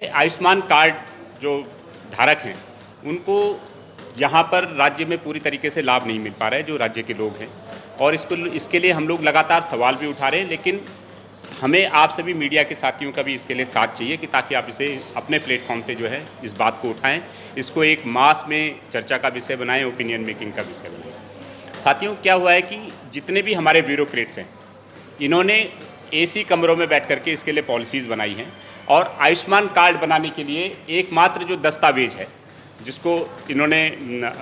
Ayushman card जो धारक हैं उनको यहाँ पर राज्य में पूरी तरीके से लाभ नहीं मिल पा रहा है, जो राज्य के लोग हैं। और इसके लिए हम लोग लगातार सवाल भी उठा रहे हैं, लेकिन हमें आप सभी मीडिया के साथियों का भी इसके लिए साथ चाहिए कि ताकि आप इसे अपने प्लेटफॉर्म पे जो है इस बात को उठाएं, इसको एक मास में चर्चा का विषय बनाएं, ओपिनियन मेकिंग का विषय बनाएं। साथियों, क्या हुआ है कि जितने भी हमारे ब्यूरोक्रेट्स हैं, इन्होंने एसी कमरों में बैठ करके इसके लिए पॉलिसीज़ बनाई हैं और आयुष्मान कार्ड बनाने के लिए एकमात्र जो दस्तावेज है जिसको इन्होंने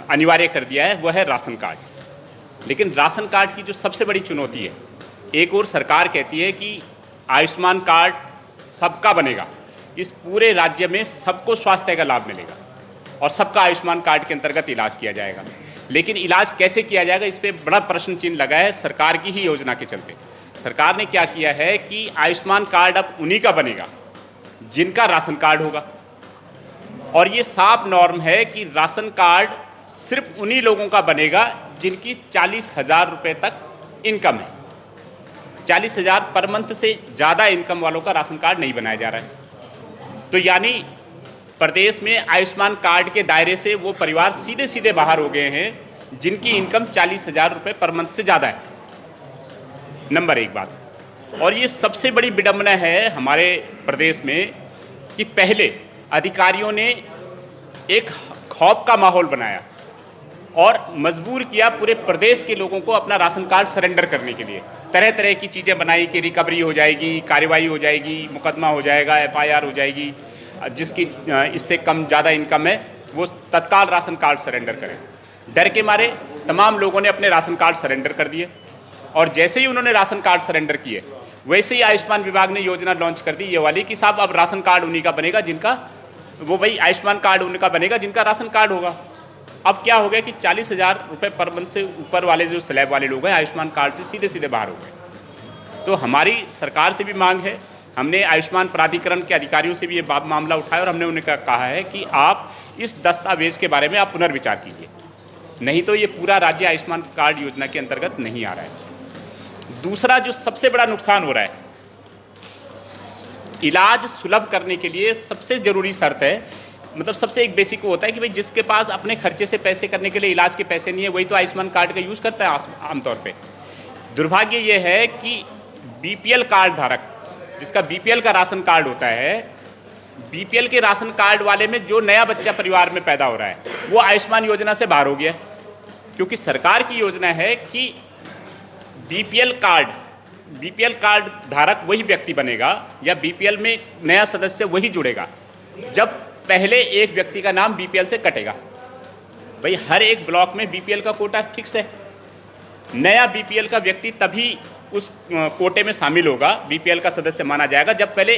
अनिवार्य कर दिया है वह है राशन कार्ड। लेकिन राशन कार्ड की जो सबसे बड़ी चुनौती है, एक और सरकार कहती है कि आयुष्मान कार्ड सबका बनेगा, इस पूरे राज्य में सबको स्वास्थ्य का लाभ मिलेगा और सबका आयुष्मान कार्ड के अंतर्गत इलाज किया जाएगा। लेकिन इलाज कैसे किया जाएगा, इस पर बड़ा प्रश्न चिन्ह लगा है सरकार की ही योजना के चलते। सरकार ने क्या किया है कि आयुष्मान कार्ड अब उन्हीं का बनेगा जिनका राशन कार्ड होगा, और ये साफ नॉर्म है कि राशन कार्ड सिर्फ उन्हीं लोगों का बनेगा जिनकी 40,000 रुपये तक इनकम है। 40,000 पर मंथ से ज़्यादा इनकम वालों का राशन कार्ड नहीं बनाया जा रहा है। तो यानी प्रदेश में आयुष्मान कार्ड के दायरे से वो परिवार सीधे सीधे बाहर हो गए हैं जिनकी इनकम 40,000 रुपये पर मंथ से ज़्यादा है। नंबर एक बात। और ये सबसे बड़ी विडंबना है हमारे प्रदेश में कि पहले अधिकारियों ने एक खौफ का माहौल बनाया और मजबूर किया पूरे प्रदेश के लोगों को अपना राशन कार्ड सरेंडर करने के लिए। तरह तरह की चीज़ें बनाई कि रिकवरी हो जाएगी, कार्रवाई हो जाएगी, मुकदमा हो जाएगा, FIR हो जाएगी, जिसकी इससे कम ज़्यादा इनकम है वो तत्काल राशन कार्ड सरेंडर करें। डर के मारे तमाम लोगों ने अपने राशन कार्ड सरेंडर कर दिए और जैसे ही उन्होंने राशन कार्ड सरेंडर किए वैसे ही आयुष्मान विभाग ने योजना लॉन्च कर दी ये वाली कि साहब अब राशन कार्ड उन्हीं का बनेगा जिनका, वो भाई आयुष्मान कार्ड उनका बनेगा जिनका राशन कार्ड होगा। अब क्या हो गया कि 40,000 रुपये पर मंथ से ऊपर वाले जो स्लैब वाले लोग हैं आयुष्मान कार्ड से सीधे सीधे बाहर हो गए। तो हमारी सरकार से भी मांग है, हमने आयुष्मान प्राधिकरण के अधिकारियों से भी ये मामला उठाया और हमने उन्हें कहा है कि आप इस दस्तावेज के बारे में आप पुनर्विचार कीजिए, नहीं तो ये पूरा राज्य आयुष्मान कार्ड योजना के अंतर्गत नहीं आ रहा है। दूसरा जो सबसे बड़ा नुकसान हो रहा है, इलाज सुलभ करने के लिए सबसे ज़रूरी शर्त है, मतलब सबसे एक बेसिक वो होता है कि भाई जिसके पास अपने खर्चे से पैसे करने के लिए इलाज के पैसे नहीं है वही तो आयुष्मान कार्ड का यूज़ करता है आमतौर पे। दुर्भाग्य ये है कि BPL कार्ड धारक, जिसका BPL का राशन कार्ड होता है, BPL के राशन कार्ड वाले में जो नया बच्चा परिवार में पैदा हो रहा है वो आयुष्मान योजना से बाहर हो गया, क्योंकि सरकार की योजना है कि BPL कार्ड धारक वही व्यक्ति बनेगा या BPL में नया सदस्य वही जुड़ेगा जब पहले एक व्यक्ति का नाम BPL से कटेगा। भाई हर एक ब्लॉक में BPL का कोटा फिक्स है, नया BPL का व्यक्ति तभी उस कोटे में शामिल होगा, BPL का सदस्य माना जाएगा जब पहले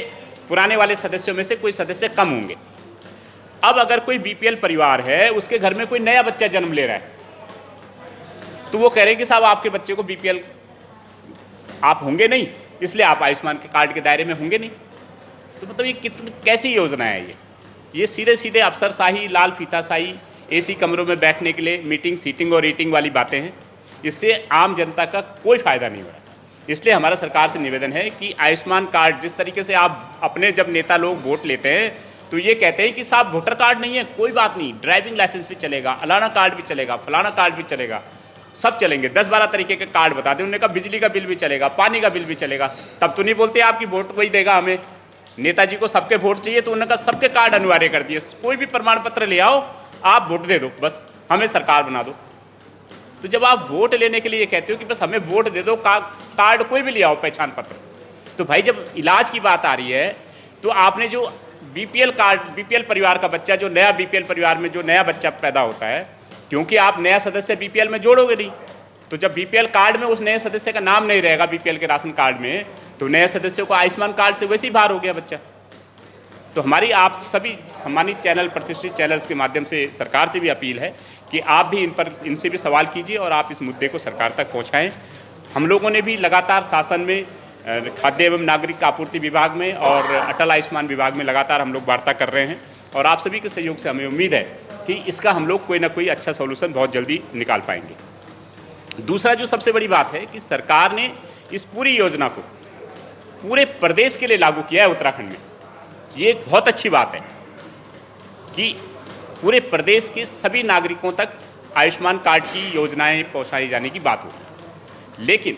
पुराने वाले सदस्यों में से कोई सदस्य कम होंगे। अब अगर कोई BPL परिवार है, उसके घर में कोई नया बच्चा जन्म ले रहा है, तो वो कह रहे हैं कि साहब आपके बच्चे को BPL आप होंगे नहीं, इसलिए आप आयुष्मान के कार्ड के दायरे में होंगे नहीं। तो मतलब ये कितनी कैसी योजना है ये सीधे सीधे अफसरशाही, लाल फीताशाही, एसी कमरों में बैठने के लिए मीटिंग, सीटिंग और ईटिंग वाली बातें हैं। इससे आम जनता का कोई फ़ायदा नहीं हो रहा। इसलिए हमारा सरकार से निवेदन है कि आयुष्मान कार्ड, जिस तरीके से आप अपने जब नेता लोग वोट लेते हैं तो ये कहते हैं कि साहब वोटर कार्ड नहीं है, कोई बात नहीं, ड्राइविंग लाइसेंस भी चलेगा, अलाना कार्ड भी चलेगा, फलाना कार्ड भी चलेगा, सब चलेंगे। 10-12 तरीके के कार्ड बता दें, उन्होंने कहा बिजली का बिल भी चलेगा, पानी का बिल भी चलेगा। तब तो नहीं बोलते आपकी वोट वही देगा हमें, नेताजी को सबके वोट चाहिए तो उन्होंने कहा सबके कार्ड अनिवार्य कर दिए, कोई भी प्रमाण पत्र ले आओ, आप वोट दे दो, बस हमें सरकार बना दो। तो जब आप वोट लेने के लिए कहते हो कि बस हमें वोट दे दो, कार्ड कोई भी ले आओ, पहचान पत्र, तो भाई जब इलाज की बात आ रही है तो आपने जो BPL कार्ड, BPL परिवार का बच्चा, जो नया BPL परिवार में जो नया बच्चा पैदा होता है, क्योंकि आप नया सदस्य BPL में जोड़ोगे नहीं, तो जब BPL कार्ड में उस नए सदस्य का नाम नहीं रहेगा BPL के राशन कार्ड में, तो नए सदस्यों को आयुष्मान कार्ड से वैसे ही बाहर हो गया बच्चा। तो हमारी आप सभी सम्मानित चैनल, प्रतिष्ठित चैनल्स के माध्यम से सरकार से भी अपील है कि आप भी इनसे भी सवाल कीजिए और आप इस मुद्दे को सरकार तक पहुँचाएँ। हम लोगों ने भी लगातार शासन में, खाद्य एवं नागरिक आपूर्ति विभाग में और अटल आयुष्मान विभाग में लगातार हम लोग वार्ता कर रहे हैं और आप सभी के सहयोग से हमें उम्मीद है कि इसका हम लोग कोई ना कोई अच्छा सॉल्यूशन बहुत जल्दी निकाल पाएंगे। दूसरा जो सबसे बड़ी बात है कि सरकार ने इस पूरी योजना को पूरे प्रदेश के लिए लागू किया है उत्तराखंड में। ये एक बहुत अच्छी बात है कि पूरे प्रदेश के सभी नागरिकों तक आयुष्मान कार्ड की योजनाएं पहुंचाई जाने की बात होगी। लेकिन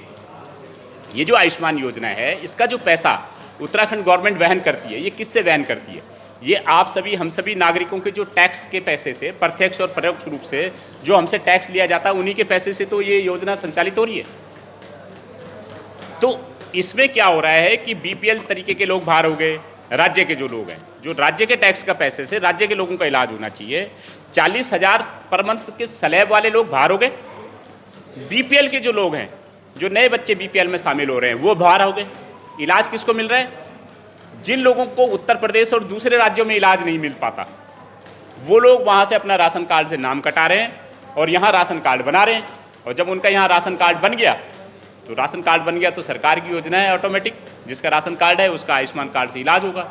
ये जो आयुष्मान योजना है, इसका जो पैसा उत्तराखंड गवर्नमेंट वहन करती है, ये किससे वहन करती है? ये आप सभी, हम सभी नागरिकों के जो टैक्स के पैसे से, प्रत्यक्ष और परोक्ष रूप से जो हमसे टैक्स लिया जाता है, उन्हीं के पैसे से तो ये योजना संचालित हो रही है। तो इसमें क्या हो रहा है कि बीपीएल तरीके के लोग बाहर हो गए, राज्य के जो लोग हैं, जो राज्य के टैक्स का पैसे से राज्य के लोगों का इलाज होना चाहिए, 40,000 पर मंथ के स्लैब वाले लोग बाहर हो गए। बीपीएल के जो लोग हैं, जो नए बच्चे बीपीएल में शामिल हो रहे हैं, वो बाहर हो गए। इलाज किसको मिल रहा है? जिन लोगों को उत्तर प्रदेश और दूसरे राज्यों में इलाज नहीं मिल पाता, वो लोग वहाँ से अपना राशन कार्ड से नाम कटा रहे हैं और यहाँ राशन कार्ड बना रहे हैं। और जब उनका यहाँ राशन कार्ड बन गया, तो राशन कार्ड बन गया तो सरकार की योजना है ऑटोमेटिक, जिसका राशन कार्ड है उसका आयुष्मान कार्ड से इलाज होगा।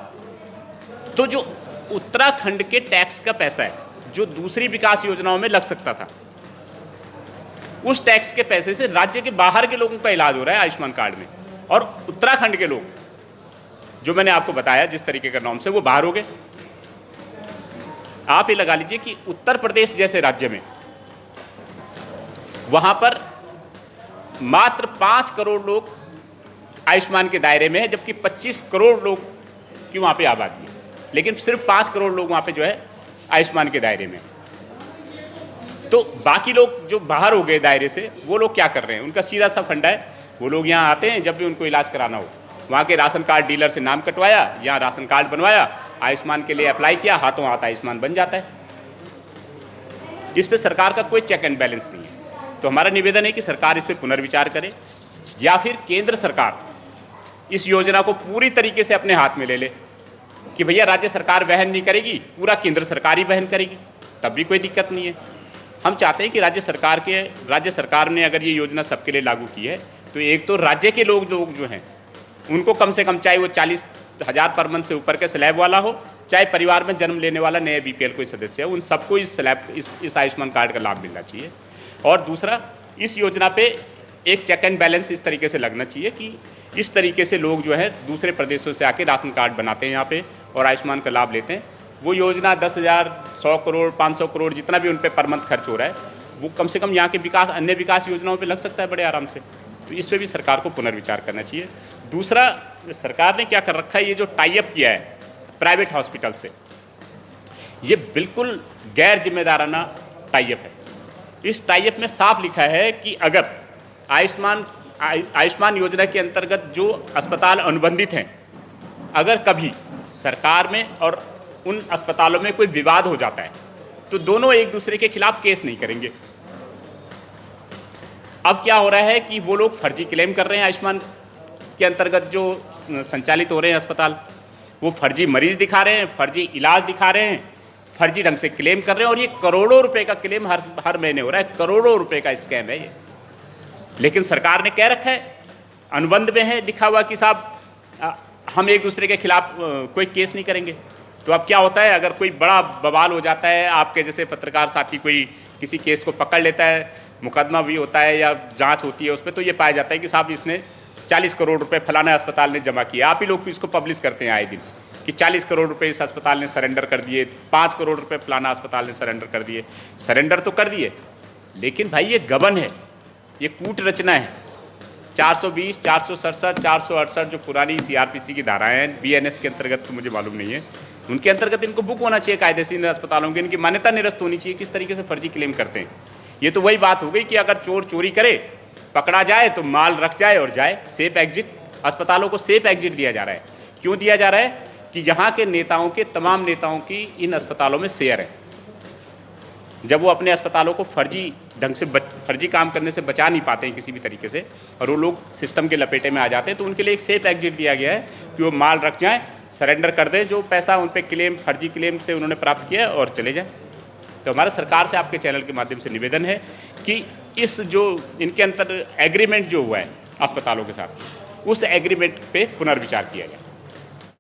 तो जो उत्तराखंड के टैक्स का पैसा है, जो दूसरी विकास योजनाओं में लग सकता था, उस टैक्स के पैसे से राज्य के बाहर के लोगों का इलाज हो रहा है आयुष्मान कार्ड में। और उत्तराखंड के लोग, जो मैंने आपको बताया जिस तरीके का नॉर्म से, वो बाहर हो गए। आप ये लगा लीजिए कि उत्तर प्रदेश जैसे राज्य में वहां पर मात्र 5 करोड़ लोग आयुष्मान के दायरे में है, जबकि 25 करोड़ लोग की वहां पे आबादी है, लेकिन सिर्फ 5 करोड़ लोग वहां पे जो है आयुष्मान के दायरे में। तो बाकी लोग जो बाहर हो गए दायरे से, वो लोग क्या कर रहे हैं? उनका सीधा सा फंडा है, वो लोग यहाँ आते हैं जब भी उनको इलाज कराना हो, वहाँ के राशन कार्ड डीलर से नाम कटवाया, यहाँ राशन कार्ड बनवाया, आयुष्मान के लिए अप्लाई किया, हाथों हाथ आयुष्मान बन जाता है। इस पे सरकार का कोई चेक एंड बैलेंस नहीं है। तो हमारा निवेदन है कि सरकार इस पे पुनर्विचार करे, या फिर केंद्र सरकार इस योजना को पूरी तरीके से अपने हाथ में ले ले कि भैया राज्य सरकार वहन नहीं करेगी, पूरा केंद्र सरकार ही वहन करेगी, तब भी कोई दिक्कत नहीं है। हम चाहते हैं कि राज्य सरकार ने अगर ये योजना सबके लिए लागू की है, तो एक तो राज्य के लोग जो हैं उनको कम से कम, चाहे वो 40,000 पर मंथ से ऊपर के स्लैब वाला हो, चाहे परिवार में जन्म लेने वाला नया बीपीएल कोई सदस्य है, उन सबको इस आयुष्मान कार्ड का लाभ मिलना चाहिए। और दूसरा, इस योजना पे एक चेक एंड बैलेंस इस तरीके से लगना चाहिए कि इस तरीके से लोग जो है दूसरे प्रदेशों से आके राशन कार्ड बनाते हैं यहाँ पे और आयुष्मान का लाभ लेते हैं, वो योजना 10,000, 100 करोड़, 500 करोड़ जितना भी उन पर पर मंथ खर्च हो रहा है, वो कम से कम यहाँ के अन्य विकास योजनाओं पे लग सकता है बड़े आराम से। तो इस पर भी सरकार को पुनर्विचार करना चाहिए। दूसरा, सरकार ने क्या कर रखा है, ये जो टाई अप किया है प्राइवेट हॉस्पिटल से, ये बिल्कुल गैर जिम्मेदाराना टाई अप है। इस टाई अप में साफ लिखा है कि अगर आयुष्मान योजना के अंतर्गत जो अस्पताल अनुबंधित हैं, अगर कभी सरकार में और उन अस्पतालों में कोई विवाद हो जाता है, तो दोनों एक दूसरे के खिलाफ केस नहीं करेंगे। अब क्या हो रहा है कि वो लोग फर्जी क्लेम कर रहे हैं, आयुष्मान के अंतर्गत जो संचालित हो रहे हैं अस्पताल, वो फर्जी मरीज दिखा रहे हैं, फर्जी इलाज दिखा रहे हैं, फर्जी ढंग से क्लेम कर रहे हैं, और ये करोड़ों रुपए का क्लेम हर महीने हो रहा है। करोड़ों रुपए का स्कैम है ये। लेकिन सरकार ने कह रखा है, अनुबंध में है लिखा हुआ कि साहब हम एक दूसरे के खिलाफ कोई केस नहीं करेंगे। तो अब क्या होता है, अगर कोई बड़ा बवाल हो जाता है, आपके जैसे पत्रकार साथी कोई किसी केस को पकड़ लेता है, मुकदमा भी होता है या जांच होती है उस पर, तो ये पाया जाता है कि साहब इसने 40 करोड़ रुपए फलाना अस्पताल ने जमा किया। आप ही लोग इसको पब्लिश करते हैं आए दिन कि 40 करोड़ रुपए इस अस्पताल ने सरेंडर कर दिए, 5 करोड़ रुपए फलाना अस्पताल ने सरेंडर कर दिए। सरेंडर तो कर दिए, लेकिन भाई ये गबन है, ये कूट रचना है। 420, 467, 468 जो पुरानी सीआरपीसी की धाराएं हैं, बीएनएस के अंतर्गत तो मुझे मालूम नहीं है, उनके अंतर्गत इनको बुक होना चाहिए कायदेशीर अस्पतालों की, इनकी मान्यता निरस्त होनी चाहिए। किस तरीके से फर्जी क्लेम करते हैं। ये तो वही बात हो गई कि अगर चोर चोरी करे, पकड़ा जाए तो माल रख जाए और जाए। सेफ एग्जिट, अस्पतालों को सेफ एग्जिट दिया जा रहा है। क्यों दिया जा रहा है? कि यहाँ के नेताओं के, तमाम नेताओं की इन अस्पतालों में शेयर है। जब वो अपने अस्पतालों को फर्जी ढंग से फर्जी काम करने से बचा नहीं पाते हैं किसी भी तरीके से, और वो लोग सिस्टम के लपेटे में आ जाते हैं, तो उनके लिए एक सेफ एग्जिट दिया गया है कि वो माल रख जाएं, सरेंडर कर दें जो पैसा उन पर क्लेम, फर्जी क्लेम से उन्होंने प्राप्त किया, और चले जाएं। तो हमारा सरकार से आपके चैनल के माध्यम से निवेदन है कि इस जो इनके अंतर एग्रीमेंट जो हुआ है अस्पतालों के साथ, उस एग्रीमेंट पे पुनर्विचार किया जाए।